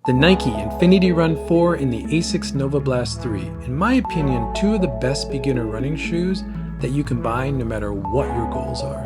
The Nike InfinityRN 4 and the Asics Novablast 3. In my opinion, two of the best beginner running shoes that you can buy no matter what your goals are.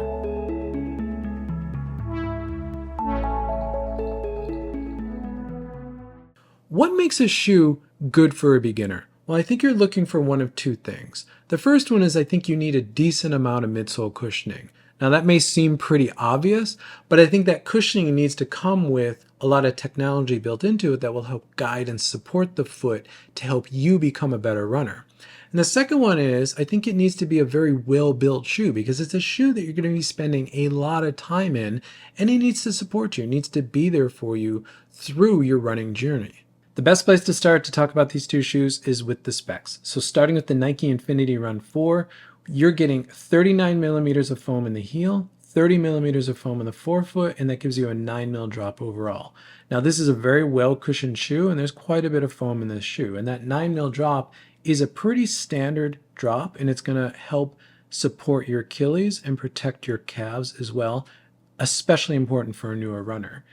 What makes a shoe good for a beginner? Well, I think you're looking for one of two things. The first one is I think you need a decent amount of midsole cushioning. Now that may seem pretty obvious, but I think that cushioning needs to come with a lot of technology built into it that will help guide and support the foot to help you become a better runner. And the second one is I think it needs to be a very well-built shoe because it's a shoe that you're going to be spending a lot of time in, and it needs to support you. It needs to be there for you through your running journey. The best place to start to talk about these two shoes is with the specs. So starting with the Nike InfinityRN 4, you're getting 39 millimeters of foam in the heel, 30 millimeters of foam in the forefoot, and that gives you a 9 mil drop overall. Now this is a very well cushioned shoe, and there's quite a bit of foam in this shoe, and that 9 mil drop is a pretty standard drop, and it's going to help support your Achilles and protect your calves as well, especially important for a newer runner.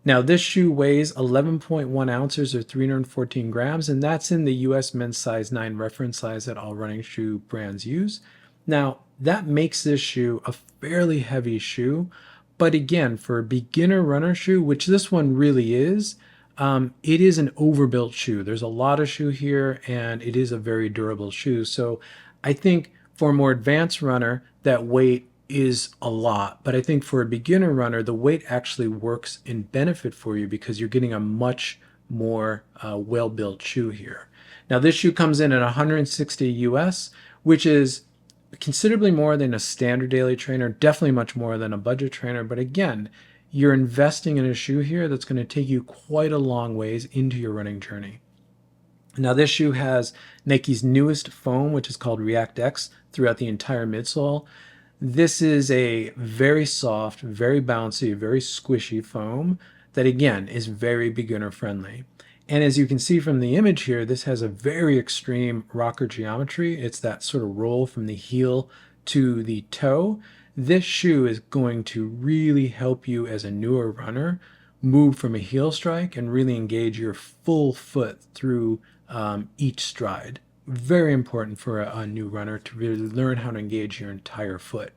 Now this shoe weighs 11.1 ounces or 314 grams, and that's in the US men's size 9 reference size that all running shoe brands use. Now that makes this shoe a fairly heavy shoe, but again, for a beginner runner shoe, which this one really is, it is an overbuilt shoe. There's a lot of shoe here, and it is a very durable shoe. So I think for a more advanced runner, that weight is a lot, but I think for a beginner runner, the weight actually works in benefit for you because you're getting a much more well-built shoe here. Now this shoe comes in at 160 US, which is considerably more than a standard daily trainer, definitely much more than a budget trainer, but again, you're investing in a shoe here that's going to take you quite a long ways into your running journey. Now this shoe has Nike's newest foam, which is called React X, throughout the entire midsole. This is a very soft, very bouncy, very squishy foam that again is very beginner friendly. And as you can see from the image here, this has a very extreme rocker geometry. It's that sort of roll from the heel to the toe. This shoe is going to really help you as a newer runner move from a heel strike and really engage your full foot through each stride. Very important for a new runner to really learn how to engage your entire foot.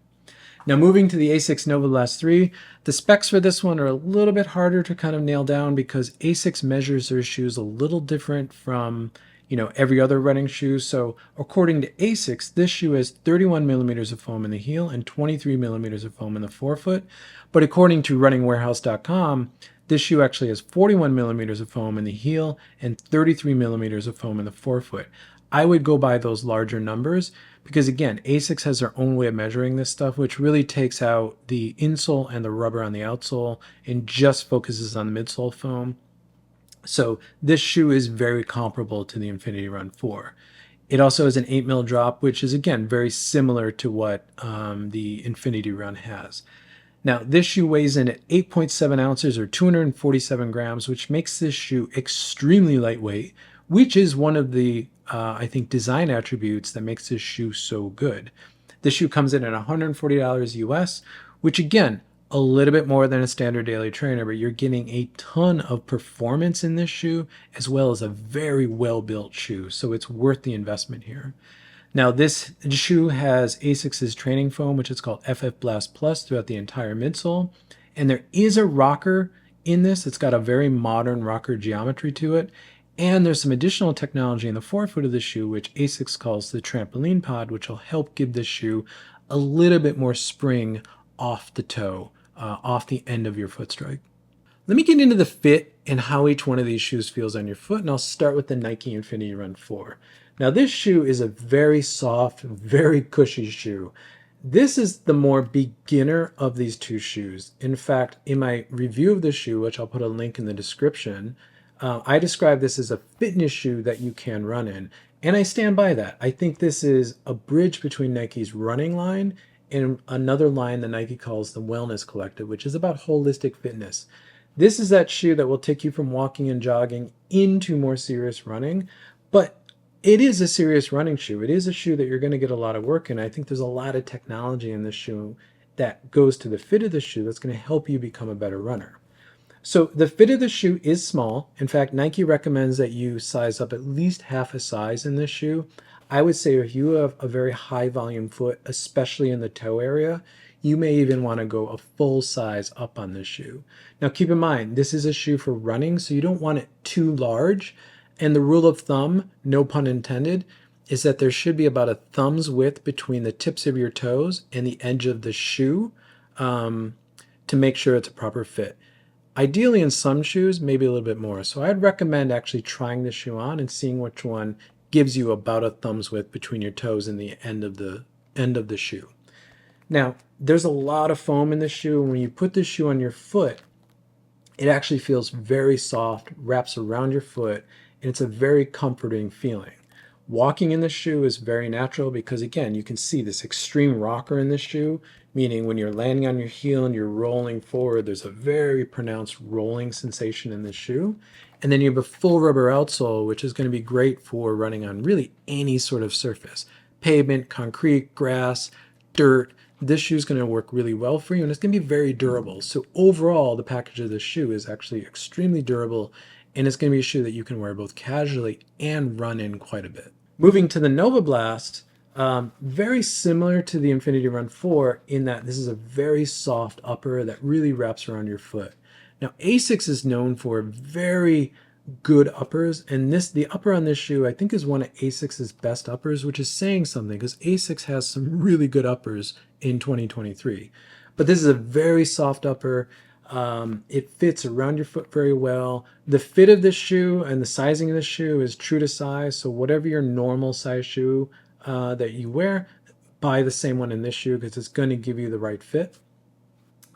Now moving to the Asics Novablast 3, the specs for this one are a little bit harder to kind of nail down because Asics measures their shoes a little different from every other running shoe. So according to Asics, this shoe has 31 millimeters of foam in the heel and 23 millimeters of foam in the forefoot. But according to runningwarehouse.com, this shoe actually has 41 millimeters of foam in the heel and 33 millimeters of foam in the forefoot. I would go by those larger numbers because again, Asics has their own way of measuring this stuff, which really takes out the insole and the rubber on the outsole and just focuses on the midsole foam. So this shoe is very comparable to the InfinityRN 4. It also has an 8 mil drop, which is again very similar to what the InfinityRN has. Now this shoe weighs in at 8.7 ounces or 247 grams, which makes this shoe extremely lightweight, which is one of the I think design attributes that makes this shoe so good. This shoe comes in at $140 US, which again, a little bit more than a standard daily trainer, but you're getting a ton of performance in this shoe as well as a very well-built shoe. So it's worth the investment here. Now this shoe has Asics' training foam, which is called FF Blast Plus throughout the entire midsole. And there is a rocker in this. It's got a very modern rocker geometry to it. And there's some additional technology in the forefoot of the shoe, which Asics calls the trampoline pod, which will help give this shoe a little bit more spring off the toe, off the end of your foot strike. Let me get into the fit and how each one of these shoes feels on your foot, and I'll start with the Nike InfinityRN 4. Now this shoe is a very soft, very cushy shoe. This is the more beginner of these two shoes. In fact, in my review of the shoe, which I'll put a link in the description, I describe this as a fitness shoe that you can run in, and I stand by that. I think this is a bridge between Nike's running line and another line that Nike calls the Wellness Collective, which is about holistic fitness. This is that shoe that will take you from walking and jogging into more serious running, but it is a serious running shoe. It is a shoe that you're going to get a lot of work in. I think there's a lot of technology in this shoe that goes to the fit of the shoe that's going to help you become a better runner. So the fit of the shoe is small. In fact, Nike recommends that you size up at least half a size in this shoe. I would say if you have a very high volume foot, especially in the toe area, you may even want to go a full size up on this shoe. Now keep in mind, this is a shoe for running, so you don't want it too large. And the rule of thumb, no pun intended, is that there should be about a thumb's width between the tips of your toes and the edge of the shoe to make sure it's a proper fit. Ideally in some shoes, maybe a little bit more. So I'd recommend actually trying the shoe on and seeing which one gives you about a thumb's width between your toes and the end of the shoe. Now, there's a lot of foam in the shoe, and when you put the shoe on your foot, it actually feels very soft, wraps around your foot, and it's a very comforting feeling. Walking in the shoe is very natural because, again, you can see this extreme rocker in the shoe, meaning when you're landing on your heel and you're rolling forward, there's a very pronounced rolling sensation in the shoe. And then you have a full rubber outsole, which is going to be great for running on really any sort of surface. Pavement, concrete, grass, dirt. This shoe is going to work really well for you, and it's going to be very durable. So overall, the package of the shoe is actually extremely durable, and it's going to be a shoe that you can wear both casually and run in quite a bit. Moving to the Novablast, very similar to the InfinityRN 4 in that this is a very soft upper that really wraps around your foot. Now, Asics is known for very good uppers, and the upper on this shoe I think is one of Asics' best uppers, which is saying something because Asics has some really good uppers in 2023. But this is a very soft upper. It fits around your foot very well. The fit of this shoe and the sizing of the shoe is true to size, so whatever your normal size shoe that you wear, buy the same one in this shoe because it's going to give you the right fit.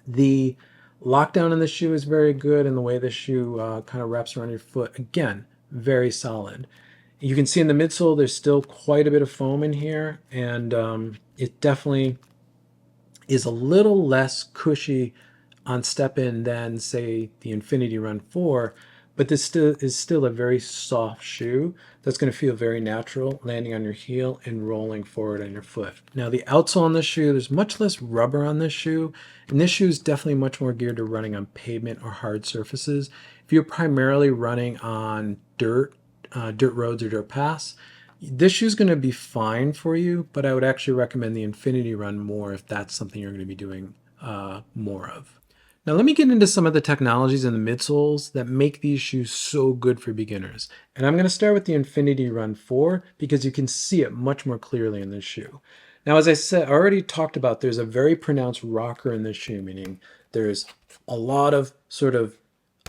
The lockdown in the shoe is very good, and the way the shoe kind of wraps around your foot, again, very solid. You can see in the midsole there's still quite a bit of foam in here, and it definitely is a little less cushy on step-in than, say, the InfinityRN 4, but this is still a very soft shoe that's going to feel very natural landing on your heel and rolling forward on your foot. Now, the outsole on this shoe, there's much less rubber on this shoe, and this shoe is definitely much more geared to running on pavement or hard surfaces. If you're primarily running on dirt roads or dirt paths, this shoe is going to be fine for you, but I would actually recommend the InfinityRN more if that's something you're going to be doing more of. Now let me get into some of the technologies in the midsoles that make these shoes so good for beginners. And I'm going to start with the InfinityRN 4 because you can see it much more clearly in this shoe. Now, as I said, I already talked about, there's a very pronounced rocker in this shoe, meaning there's a lot of sort of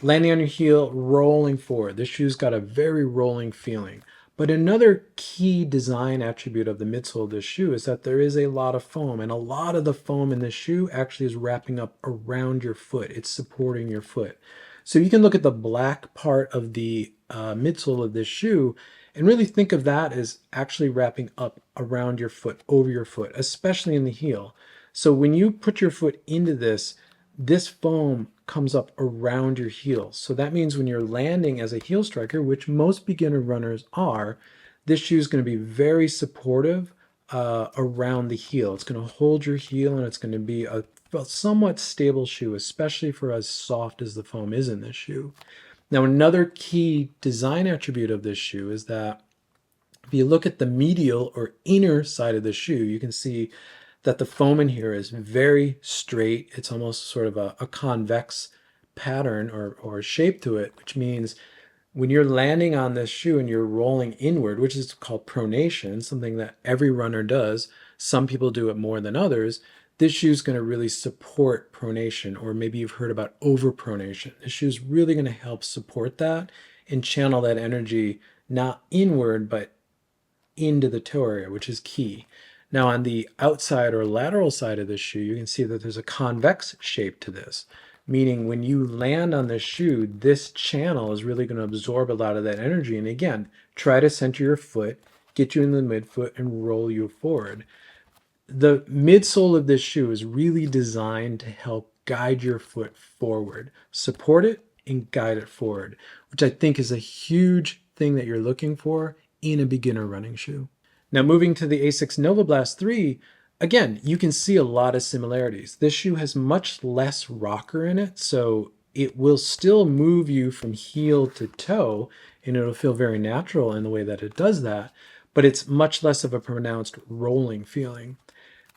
landing on your heel, rolling forward. This shoe's got a very rolling feeling. But another key design attribute of the midsole of this shoe is that there is a lot of foam, and a lot of the foam in this shoe actually is wrapping up around your foot. It's supporting your foot. So you can look at the black part of the midsole of this shoe and really think of that as actually wrapping up around your foot, over your foot, especially in the heel. So when you put your foot into this foam comes up around your heel. So that means when you're landing as a heel striker, which most beginner runners are, this shoe is going to be very supportive around the heel. It's going to hold your heel, and it's going to be a somewhat stable shoe, especially for as soft as the foam is in this shoe. Now, another key design attribute of this shoe is that if you look at the medial or inner side of the shoe, you can see that the foam in here is very straight. It's almost sort of a convex pattern or shape to it, which means when you're landing on this shoe and you're rolling inward, which is called pronation, something that every runner does, some people do it more than others, this shoe is going to really support pronation, or maybe you've heard about overpronation. This shoe is really going to help support that and channel that energy not inward, but into the toe area, which is key. Now on the outside or lateral side of this shoe, you can see that there's a convex shape to this, meaning when you land on this shoe, this channel is really going to absorb a lot of that energy. And again, try to center your foot, get you in the midfoot, and roll you forward. The midsole of this shoe is really designed to help guide your foot forward, support it and guide it forward, which I think is a huge thing that you're looking for in a beginner running shoe. Now moving to the Asics Novablast 3, again, you can see a lot of similarities. This shoe has much less rocker in it, so it will still move you from heel to toe, and it'll feel very natural in the way that it does that, but it's much less of a pronounced rolling feeling.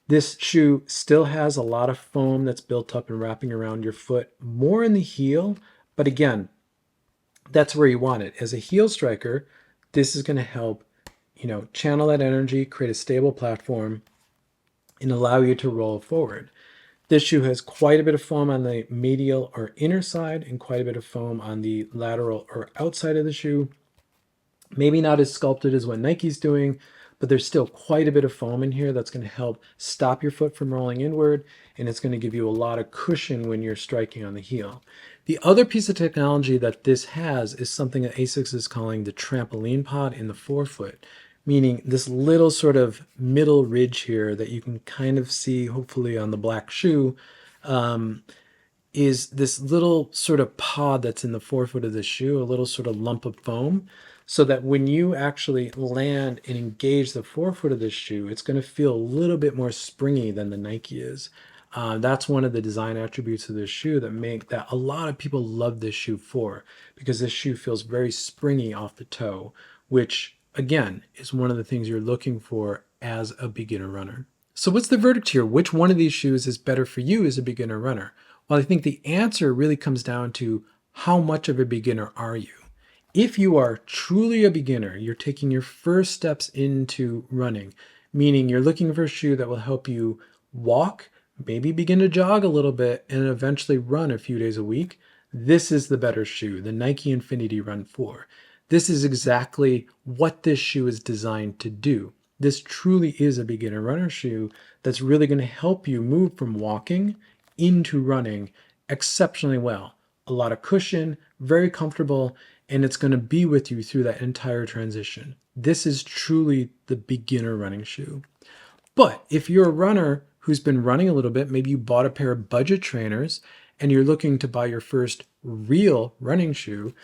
This shoe still has a lot of foam that's built up and wrapping around your foot, more in the heel, but again, that's where you want it. As a heel striker, this is going to help, channel that energy, create a stable platform, and allow you to roll forward. This shoe has quite a bit of foam on the medial or inner side and quite a bit of foam on the lateral or outside of the shoe. Maybe not as sculpted as what Nike's doing, but there's still quite a bit of foam in here that's going to help stop your foot from rolling inward, and it's going to give you a lot of cushion when you're striking on the heel. The other piece of technology that this has is something that Asics is calling the trampoline pod in the forefoot, meaning this little sort of middle ridge here that you can kind of see hopefully on the black shoe, is this little sort of pod that's in the forefoot of the shoe, a little sort of lump of foam, so that when you actually land and engage the forefoot of this shoe, it's going to feel a little bit more springy than the Nike is. That's one of the design attributes of this shoe that make that a lot of people love this shoe for, because this shoe feels very springy off the toe, which again is one of the things you're looking for as a beginner runner. So what's the verdict here? Which one of these shoes is better for you as a beginner runner? Well, I think the answer really comes down to how much of a beginner are you? If you are truly a beginner, you're taking your first steps into running, meaning you're looking for a shoe that will help you walk, maybe begin to jog a little bit, and eventually run a few days a week, this is the better shoe, the Nike InfinityRN 4. This is exactly what this shoe is designed to do. This truly is a beginner runner shoe that's really going to help you move from walking into running exceptionally well. A lot of cushion, very comfortable, and it's going to be with you through that entire transition. This is truly the beginner running shoe. But if you're a runner who's been running a little bit, maybe you bought a pair of budget trainers and you're looking to buy your first real running shoe,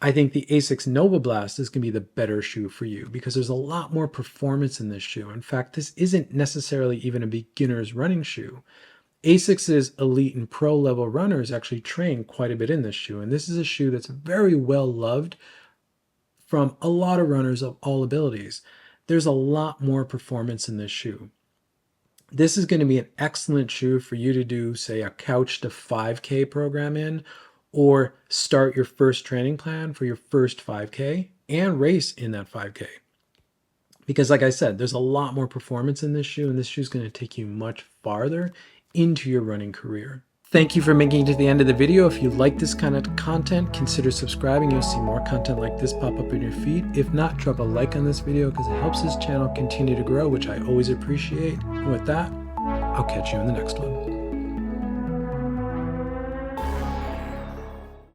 I think the Asics Novablast is going to be the better shoe for you because there's a lot more performance in this shoe. In fact, this isn't necessarily even a beginner's running shoe. Asics' elite and pro level runners actually train quite a bit in this shoe, and this is a shoe that's very well loved from a lot of runners of all abilities. There's a lot more performance in this shoe. This is going to be an excellent shoe for you to do, say, a couch to 5K program in, or start your first training plan for your first 5K and race in that 5K. Because like I said, there's a lot more performance in this shoe, and this shoe is going to take you much farther into your running career. Thank you for making it to the end of the video. If you like this kind of content, consider subscribing. You'll see more content like this pop up in your feed. If not, drop a like on this video because it helps this channel continue to grow, which I always appreciate. And with that, I'll catch you in the next one.